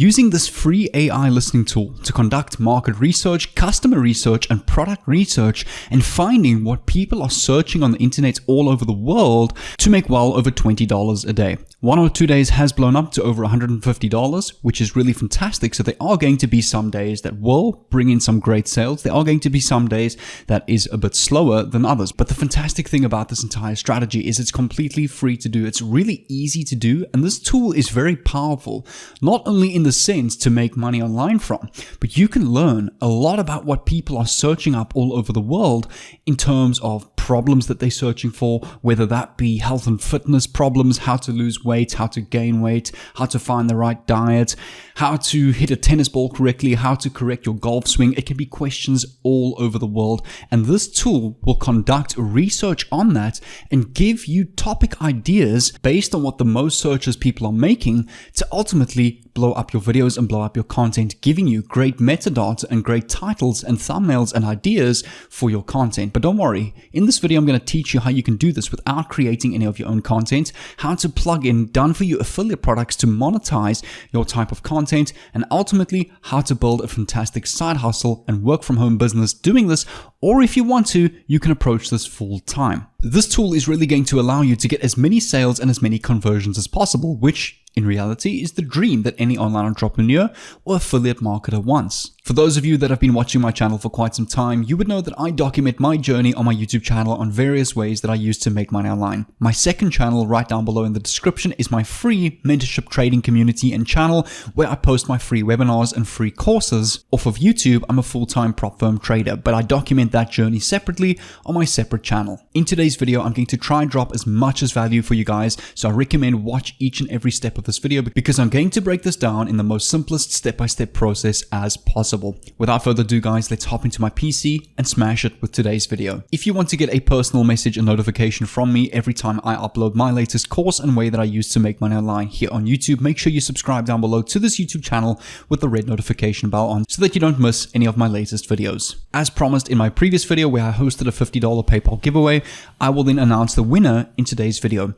Using this free AI listening tool to conduct market research, customer research, and product research, and finding what people are searching on the internet all over the world to make well over $20 a day. 1 or 2 days has blown up to over $150, which is really fantastic. So there are going to be some days that will bring in some great sales. There are going to be some days that is a bit slower than others. But the fantastic thing about this entire strategy is it's completely free to do. It's really easy to do. And this tool is very powerful, not only in the sense to make money online from, but you can learn a lot about what people are searching up all over the world in terms of problems that they're searching for, whether that be health and fitness problems, how to lose weight, how to gain weight, how to find the right diet, how to hit a tennis ball correctly, how to correct your golf swing. It can be questions all over the world. And this tool will conduct research on that and give you topic ideas based on what the most searches people are making to ultimately blow up your videos and blow up your content, giving you great metadata and great titles and thumbnails and ideas for your content. But don't worry, in this video, I'm going to teach you how you can do this without creating any of your own content, how to plug in done for you affiliate products to monetize your type of content, and ultimately how to build a fantastic side hustle and work from home business doing this. Or if you want to, you can approach this full time. This tool is really going to allow you to get as many sales and as many conversions as possible, which in reality is the dream that any online entrepreneur or affiliate marketer wants. For those of you that have been watching my channel for quite some time, you would know that I document my journey on my YouTube channel on various ways that I use to make money online. My second channel right down below in the description is my free mentorship trading community and channel where I post my free webinars and free courses. Off of YouTube, I'm a full-time prop firm trader, but I document that journey separately on my separate channel. In today's video, I'm going to try and drop as much as value for you guys, so I recommend watch each and every step of this video because I'm going to break this down in the most simplest step-by-step process as possible. Without further ado, guys, let's hop into my PC and smash it with today's video. If you want to get a personal message and notification from me every time I upload my latest course and way that I use to make money online here on YouTube, make sure you subscribe down below to this YouTube channel with the red notification bell on so that you don't miss any of my latest videos. As promised in my previous video where I hosted a $50 PayPal giveaway, I will then announce the winner in today's video.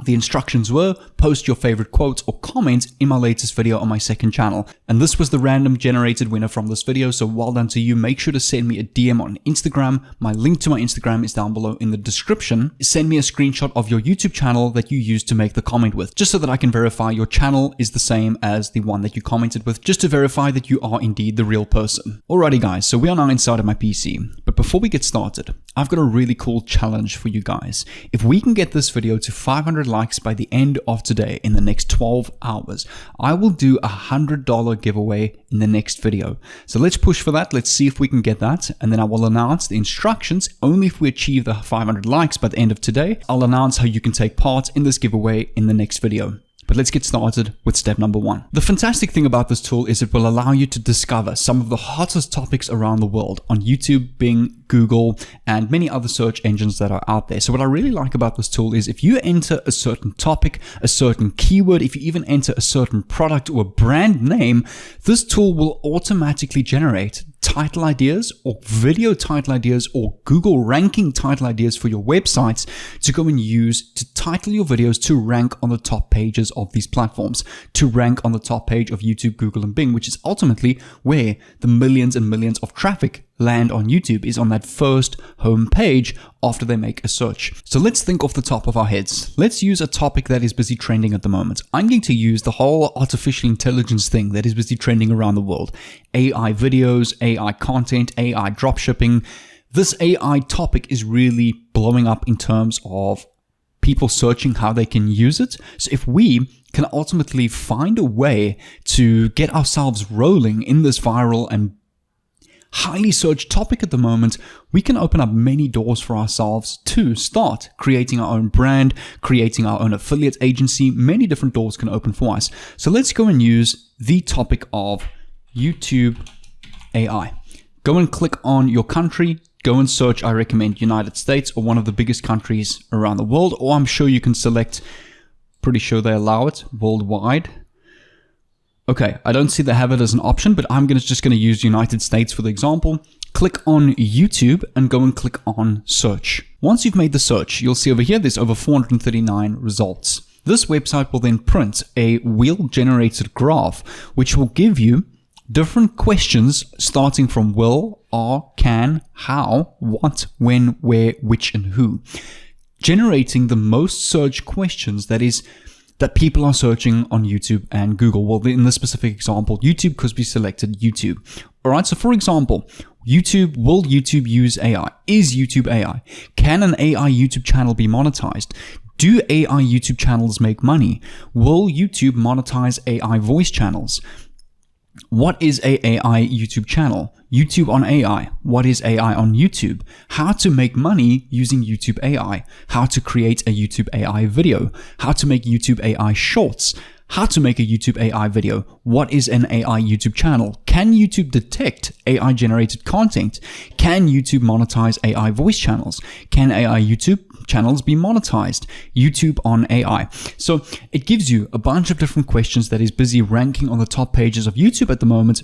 The instructions were post your favorite quotes or comments in my latest video on my second channel. And this was the random generated winner from this video. So well done to you. Make sure to send me a DM on Instagram. My link to my Instagram is down below in the description. Send me a screenshot of your YouTube channel that you used to make the comment with, just so that I can verify your channel is the same as the one that you commented with, just to verify that you are indeed the real person. Alrighty guys, so we are now inside of my PC. But before we get started, I've got a really cool challenge for you guys. If we can get this video to 500 likes by the end of today in the next 12 hours, I will do a $100 giveaway in the next video. So let's push for that. Let's see if we can get that. And then I will announce the instructions only if we achieve the 500 likes by the end of today. I'll announce how you can take part in this giveaway in the next video. But let's get started with step number 1. The fantastic thing about this tool is it will allow you to discover some of the hottest topics around the world on YouTube, Bing, Google, and many other search engines that are out there. So what I really like about this tool is if you enter a certain topic, a certain keyword, if you even enter a certain product or a brand name, this tool will automatically generate title ideas or video title ideas or Google ranking title ideas for your websites to go and use to title your videos to rank on the top pages of these platforms, to rank on the top page of YouTube, Google, and Bing, which is ultimately where the millions and millions of traffic land on YouTube, is on that first home page after they make a search. So let's think off the top of our heads. Let's use a topic that is busy trending at the moment. I'm going to use the whole artificial intelligence thing that is busy trending around the world. AI videos, AI content, AI dropshipping. This AI topic is really blowing up in terms of people searching how they can use it. So if we can ultimately find a way to get ourselves rolling in this viral and highly searched topic at the moment, we can open up many doors for ourselves to start creating our own brand, creating our own affiliate agency. Many different doors can open for us. So let's go and use the topic of YouTube AI. Go and click on your country. Go and search, I recommend United States or one of the biggest countries around the world, or I'm sure you can select, pretty sure they allow it, worldwide. Okay, I don't see they have it as an option, but I'm just going to use United States for the example. Click on YouTube and go and click on search. Once you've made the search, you'll see over here there's over 439 results. This website will then print a wheel-generated graph, which will give you different questions starting from will, are, can, how, what, when, where, which, and who, generating the most search questions that people are searching on YouTube and Google. Well, in this specific example, YouTube, because we selected YouTube. All right, so for example, YouTube, will YouTube use AI? Is YouTube AI? Can an AI YouTube channel be monetized? Do AI YouTube channels make money? Will YouTube monetize AI voice channels? What is a AI YouTube channel? YouTube on AI. What is AI on YouTube? How to make money using YouTube AI. How to create a YouTube AI video. How to make YouTube AI shorts. How to make a YouTube AI video. What is an AI YouTube channel? Can YouTube detect AI generated content? Can YouTube monetize AI voice channels? Can AI YouTube channels be monetized? YouTube on AI. So it gives you a bunch of different questions that is busy ranking on the top pages of YouTube at the moment.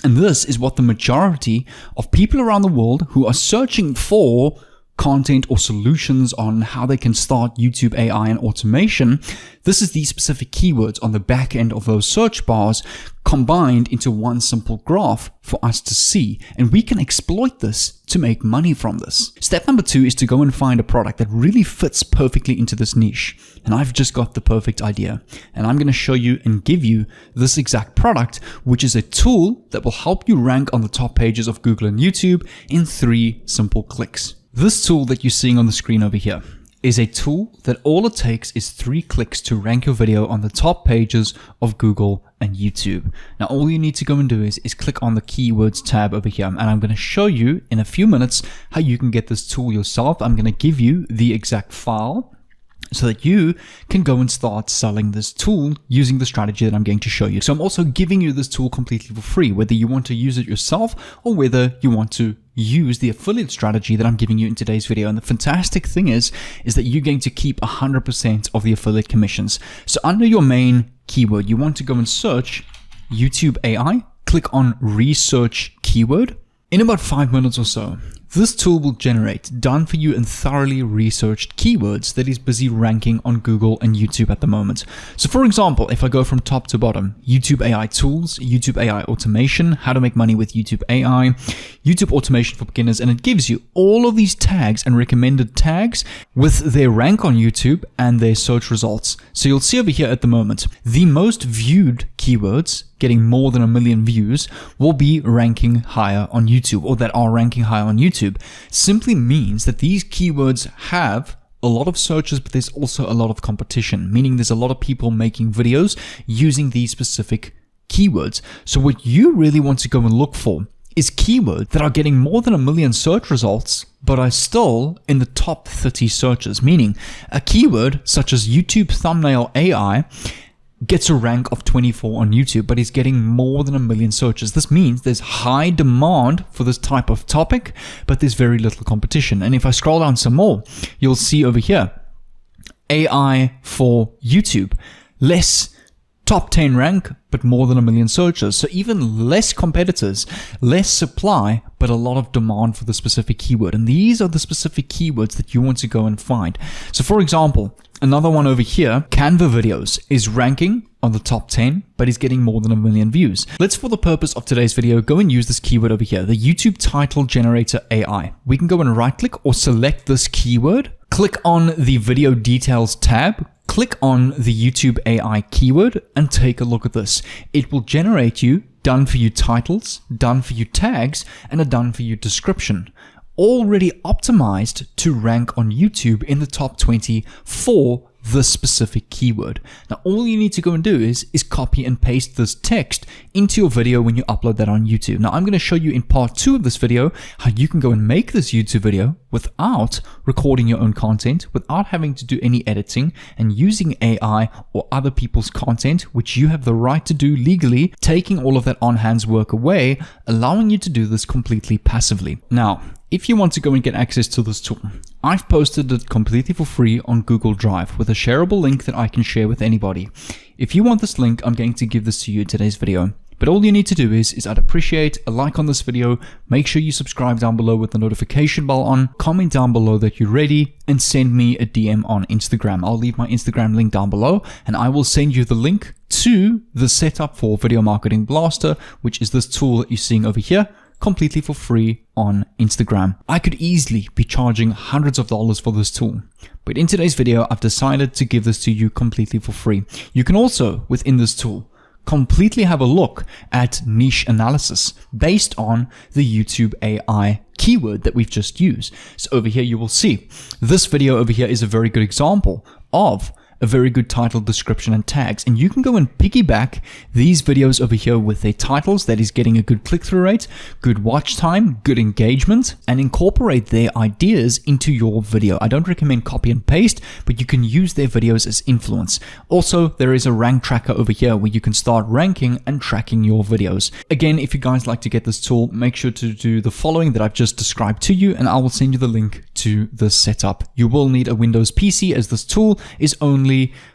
And this is what the majority of people around the world who are searching for content or solutions on how they can start YouTube AI and automation, this is these specific keywords on the back end of those search bars combined into one simple graph for us to see. And we can exploit this to make money from this. Step number 2 is to go and find a product that really fits perfectly into this niche. And I've just got the perfect idea. And I'm going to show you and give you this exact product, which is a tool that will help you rank on the top pages of Google and YouTube in 3 simple clicks. This tool that you're seeing on the screen over here is a tool that all it takes is 3 clicks to rank your video on the top pages of Google and YouTube. Now, all you need to go and do is click on the keywords tab over here. And I'm going to show you in a few minutes how you can get this tool yourself. I'm going to give you the exact file so that you can go and start selling this tool using the strategy that I'm going to show you. So I'm also giving you this tool completely for free, whether you want to use it yourself or whether you want to use the affiliate strategy that I'm giving you in today's video. And the fantastic thing is that you're going to keep 100% of the affiliate commissions. So under your main keyword, you want to go and search YouTube AI, click on research keyword. In about 5 minutes or so, this tool will generate done for you and thoroughly researched keywords that is busy ranking on Google and YouTube at the moment. So for example, if I go from top to bottom, YouTube AI tools, YouTube AI automation, how to make money with YouTube AI, YouTube automation for beginners, and it gives you all of these tags and recommended tags with their rank on YouTube and their search results. So you'll see over here at the moment, the most viewed keywords getting more than 1 million views will be ranking higher on YouTube, or that are ranking higher on YouTube. Simply means that these keywords have a lot of searches, but there's also a lot of competition, meaning there's a lot of people making videos using these specific keywords. So what you really want to go and look for is keywords that are getting more than 1 million search results, but are still in the top 30 searches, meaning a keyword such as YouTube thumbnail AI gets a rank of 24 on YouTube, but is getting more than 1 million searches. This means there's high demand for this type of topic, but there's very little competition. And if I scroll down some more, you'll see over here, AI for YouTube, less top 10 rank, but more than 1 million searches. So even less competitors, less supply, but a lot of demand for the specific keyword. And these are the specific keywords that you want to go and find. So for example, another one over here, Canva videos, is ranking on the top 10, but is getting more than 1 million views. Let's, for the purpose of today's video, go and use this keyword over here, the YouTube title generator AI. We can go and right click or select this keyword, click on the video details tab, click on the YouTube AI keyword and take a look at this. It will generate you done for you titles, done for you tags, and a done for you description, already optimized to rank on YouTube in the top 20 for this specific keyword. Now, all you need to go and do is copy and paste this text into your video when you upload that on YouTube. Now, I'm going to show you in part 2 of this video how you can go and make this YouTube video without recording your own content, without having to do any editing, and using AI or other people's content, which you have the right to do legally, taking all of that on-hands work away, allowing you to do this completely passively. Now, if you want to go and get access to this tool, I've posted it completely for free on Google Drive with a shareable link that I can share with anybody. If you want this link, I'm going to give this to you in today's video. But all you need to do is I'd appreciate a like on this video, make sure you subscribe down below with the notification bell on, comment down below that you're ready, and send me a DM on Instagram. I'll leave my Instagram link down below, and I will send you the link to the setup for Video Marketing Blaster, which is this tool that you're seeing over here, completely for free on Instagram. I could easily be charging hundreds of dollars for this tool, but in today's video, I've decided to give this to you completely for free. You can also, within this tool, completely have a look at niche analysis based on the YouTube AI keyword that we've just used. So over here, you will see this video over here is a very good example of a very good title, description, and tags. And you can go and piggyback these videos over here with their titles that is getting a good click-through rate, good watch time, good engagement, and incorporate their ideas into your video. I don't recommend copy and paste, but you can use their videos as influence. Also, there is a rank tracker over here where you can start ranking and tracking your videos. Again, if you guys like to get this tool, make sure to do the following that I've just described to you, and I will send you the link to this setup. You will need a Windows PC as this tool is only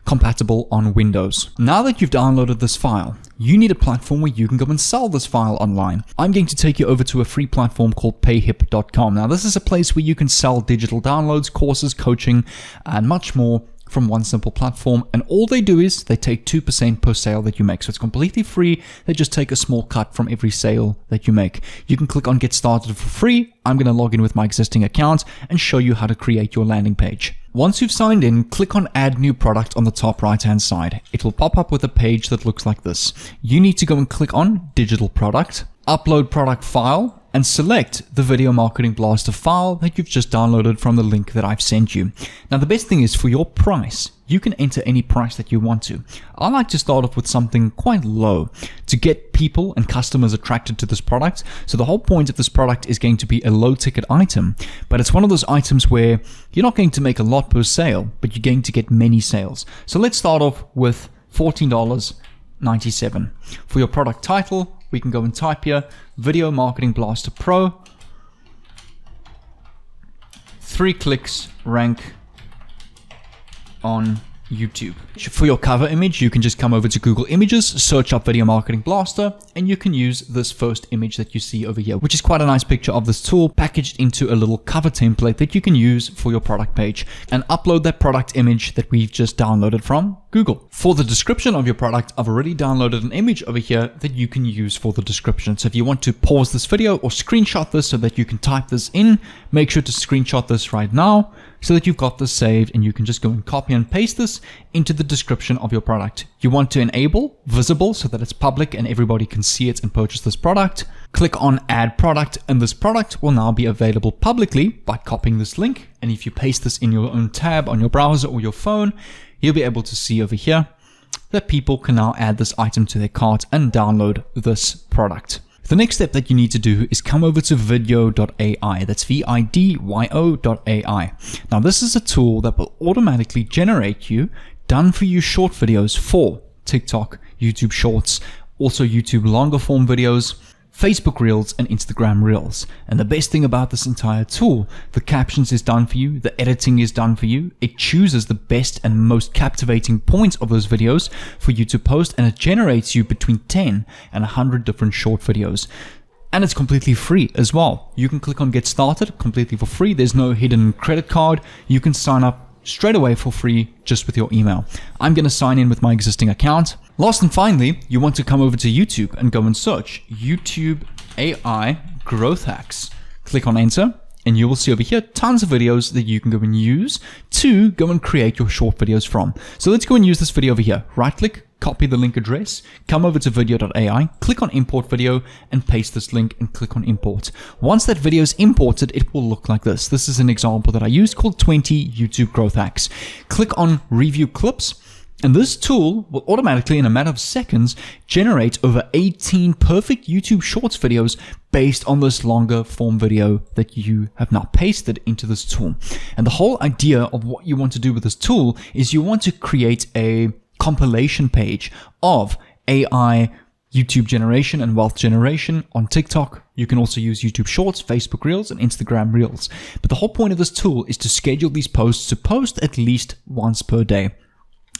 compatible on Windows. Now that you've downloaded this file, you need a platform where you can go and sell this file online. I'm going to take you over to a free platform called payhip.com. Now, this is a place where you can sell digital downloads, courses, coaching, and much more from one simple platform, and all they do is they take 2% per sale that you make. So it's completely free. They just take a small cut from every sale that you make. You can click on get started for free. I'm going to log in with my existing account and show you how to create your landing page. Once you've signed in, click on add new product on the top right hand side. It will pop up with a page that looks like this. You need to go and click on digital product, upload product file, and select the Video Marketing Blaster file that you've just downloaded from the link that I've sent you. Now, the best thing is for your price, you can enter any price that you want to. I like to start off with something quite low to get people and customers attracted to this product. So the whole point of this product is going to be a low ticket item, but it's one of those items where you're not going to make a lot per sale, but you're going to get many sales. So let's start off with $14.97. For your product title, we can go and type here, Video Marketing Blaster Pro, 3 clicks, rank on YouTube. For your cover image, you can just come over to Google Images, search up Video Marketing Blaster, and you can use this first image that you see over here, which is quite a nice picture of this tool packaged into a little cover template that you can use for your product page, and upload that product image that we've just downloaded from Google. For the description of your product, I've already downloaded an image over here that you can use for the description. So if you want to pause this video or screenshot this so that you can type this in, make sure to screenshot this right now so that you've got this saved, and you can just go and copy and paste this into the description of your product. You want to enable visible so that it's public and everybody can see it and purchase this product. Click on add product, and this product will now be available publicly by copying this link. And if you paste this in your own tab on your browser or your phone, you'll be able to see over here that people can now add this item to their cart and download this product. The next step that you need to do is come over to video.ai. That's vidyo.ai. Now, this is a tool that will automatically generate you done for you short videos for TikTok, YouTube Shorts, also YouTube longer form videos, Facebook Reels, and Instagram Reels. And the best thing about this entire tool, the captions is done for you, the editing is done for you. It chooses the best and most captivating points of those videos for you to post, and it generates you between 10 and 100 different short videos. And it's completely free as well. You can click on get started completely for free. There's no hidden credit card. You can sign up straight away for free just with your email. I'm going to sign in with my existing account. Last and finally, you want to come over to YouTube and go and search YouTube AI Growth Hacks. Click on enter, and you will see over here tons of videos that you can go and use to go and create your short videos from. So let's go and use this video over here. Right click, copy the link address, come over to video.ai, click on import video, and paste this link and click on import. Once that video is imported, it will look like this. This is an example that I used called 20 YouTube growth hacks. Click on review clips, and this tool will automatically, in a matter of seconds, generate over 18 perfect YouTube Shorts videos based on this longer form video that you have now pasted into this tool. And the whole idea of what you want to do with this tool is you want to create a compilation page of AI YouTube generation and wealth generation on TikTok. You can also use YouTube Shorts, Facebook Reels, and Instagram Reels. But the whole point of this tool is to schedule these posts to post at least once per day.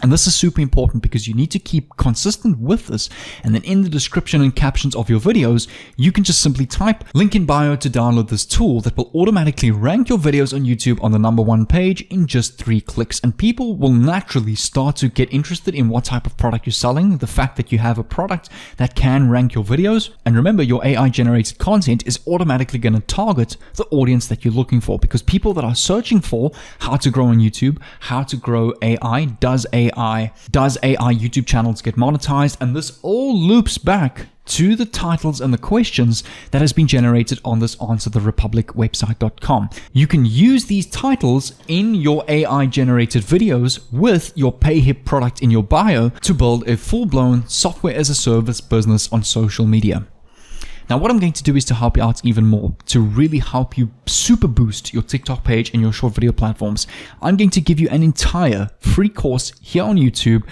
And this is super important because you need to keep consistent with this. And then in the description and captions of your videos, you can just simply type link in bio to download this tool that will automatically rank your videos on YouTube on the #1 page in just 3 clicks. And people will naturally start to get interested in what type of product you're selling, the fact that you have a product that can rank your videos. And remember, your AI generated content is automatically going to target the audience that you're looking for, because people that are searching for how to grow on YouTube, how to grow AI, does AI YouTube channels get monetized, and this all loops back to the titles and the questions that has been generated on this answertherepublicwebsite.com. You can use these titles in your AI generated videos with your PayHip product in your bio to build a full-blown software as a service business on social media. Now, what I'm going to do is to help you out even more, to really help you super boost your TikTok page and your short video platforms. I'm going to give you an entire free course here on YouTube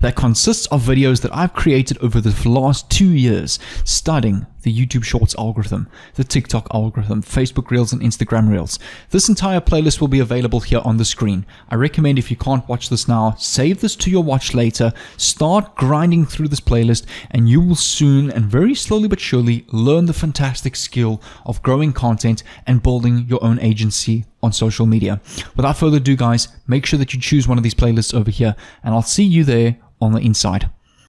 that consists of videos that I've created over the last 2 years, studying the YouTube Shorts algorithm, the TikTok algorithm, Facebook Reels and Instagram Reels. This entire playlist will be available here on the screen. I recommend, if you can't watch this now, save this to your watch later, start grinding through this playlist, and you will soon and very slowly but surely learn the fantastic skill of growing content and building your own agency on social media. Without further ado, guys, make sure that you choose one of these playlists over here, and I'll see you there on the inside.